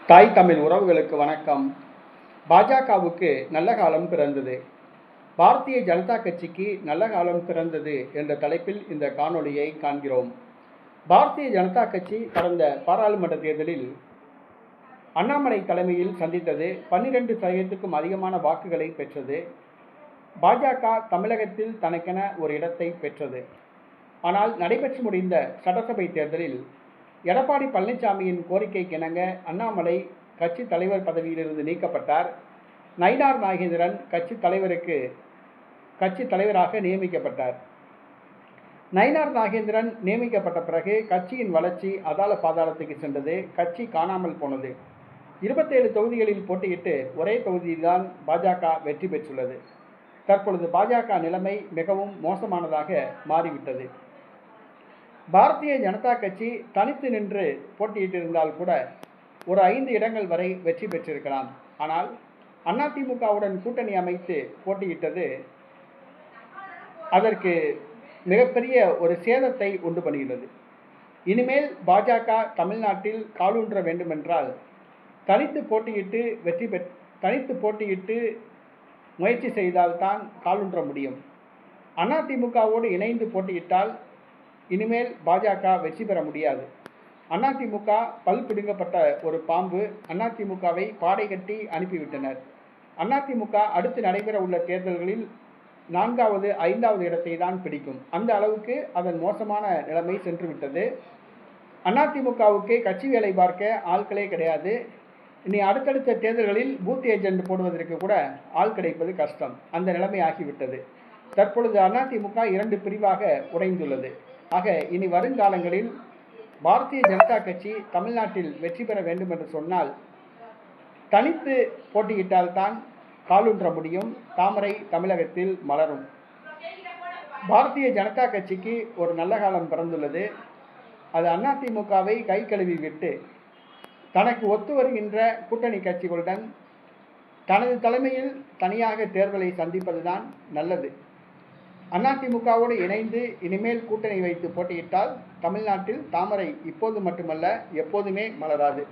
தாய் தமிழ் உறவுகளுக்கு வணக்கம். பாஜகவுக்கு நல்ல காலம் பிறந்தது. பாரதிய ஜனதா கட்சிக்கு நல்ல காலம் பிறந்தது என்ற தலைப்பில் இந்த காணொளியை காண்கிறோம். பாரதிய ஜனதா கட்சி கடந்த பாராளுமன்ற தேர்தலில் அண்ணாமலை தலைமையில் சந்தித்தது. 12% அதிகமான வாக்குகளை பெற்றது. பாஜக தமிழகத்தில் தனக்கென ஒரு இடத்தை பெற்றது. ஆனால் நடைபெற்று முடிந்த சட்டசபை தேர்தலில் எடப்பாடி பழனிசாமியின் கோரிக்கைக்கிணங்க அண்ணாமலை கட்சி தலைவர் பதவியிலிருந்து நீக்கப்பட்டார். நயினார் நாகேந்திரன் கட்சி தலைவராக நியமிக்கப்பட்டார். நயினார் நாகேந்திரன் நியமிக்கப்பட்ட பிறகு கட்சியின் வளர்ச்சி அதாள பாதாளத்துக்கு சென்றது. கட்சி காணாமல் போனது. 27 தொகுதிகளில் போட்டியிட்டு ஒரே தொகுதியில்தான் பாஜக வெற்றி பெற்றுள்ளது. தற்பொழுது பாஜக நிலைமை மிகவும் மோசமானதாக மாறிவிட்டது. பாரதிய ஜனதா கட்சி தனித்து நின்று போட்டியிட்டிருந்தால் கூட ஒரு 5 இடங்கள் வரை வெற்றி பெற்றிருக்கலாம். ஆனால் அதிமுகவுடன் கூட்டணி அமைத்து போட்டியிட்டது அதற்கு மிகப்பெரிய ஒரு சேதத்தை உண்டு பண்ணுகிறது. இனிமேல் பாஜக தமிழ்நாட்டில் காலூன்ற வேண்டுமென்றால் தனித்து போட்டியிட்டு முயற்சி செய்தால்தான் காலூன்ற முடியும். அதிமுகவோடு இணைந்து போட்டியிட்டால் இனிமேல் பாஜக வெற்றி பெற முடியாது. அதிமுக பல் பிடுங்கப்பட்ட ஒரு பாம்பு. அதிமுகவை பாடை கட்டி அனுப்பிவிட்டனர். அதிமுக அடுத்து நடைபெற உள்ள தேர்தல்களில் 4வது 5வது இடத்தை தான் பிடிக்கும். அந்த அளவுக்கு அதன் மோசமான நிலைமை சென்றுவிட்டது. அதிமுகவுக்கு கட்சி வேலை பார்க்க ஆட்களே கிடையாது. இனி அடுத்தடுத்த தேர்தல்களில் பூத் ஏஜென்ட் போடுவதற்கு கூட ஆள் கிடைப்பது கஷ்டம். அந்த நிலைமை ஆகிவிட்டது. தற்பொழுது அதிமுக 2 பிரிவாக உடைந்துள்ளது. ஆக இனி வருங்காலங்களில் பாரதிய ஜனதா கட்சி தமிழ்நாட்டில் வெற்றி பெற வேண்டும் என்று சொன்னால் தனித்து போட்டியிட்டால்தான் காலூன்ற முடியும். தாமரை தமிழகத்தில் மலரும். பாரதிய ஜனதா கட்சிக்கு ஒரு நல்ல காலம் பிறந்துள்ளது. அது அதிமுகவை கை கழுவி விட்டு தனக்கு ஒத்து வருகின்ற கூட்டணி கட்சிகளுடன் தனது தலைமையில் தனியாக தேர்தலை சந்திப்பதுதான் நல்லது. அதிமுகவோடு இணைந்து இனிமேல் கூட்டணி வைத்து போட்டியிட்டால் தமிழ்நாட்டில் தாமரை இப்போது மட்டுமல்ல எப்போதுமே மலராது.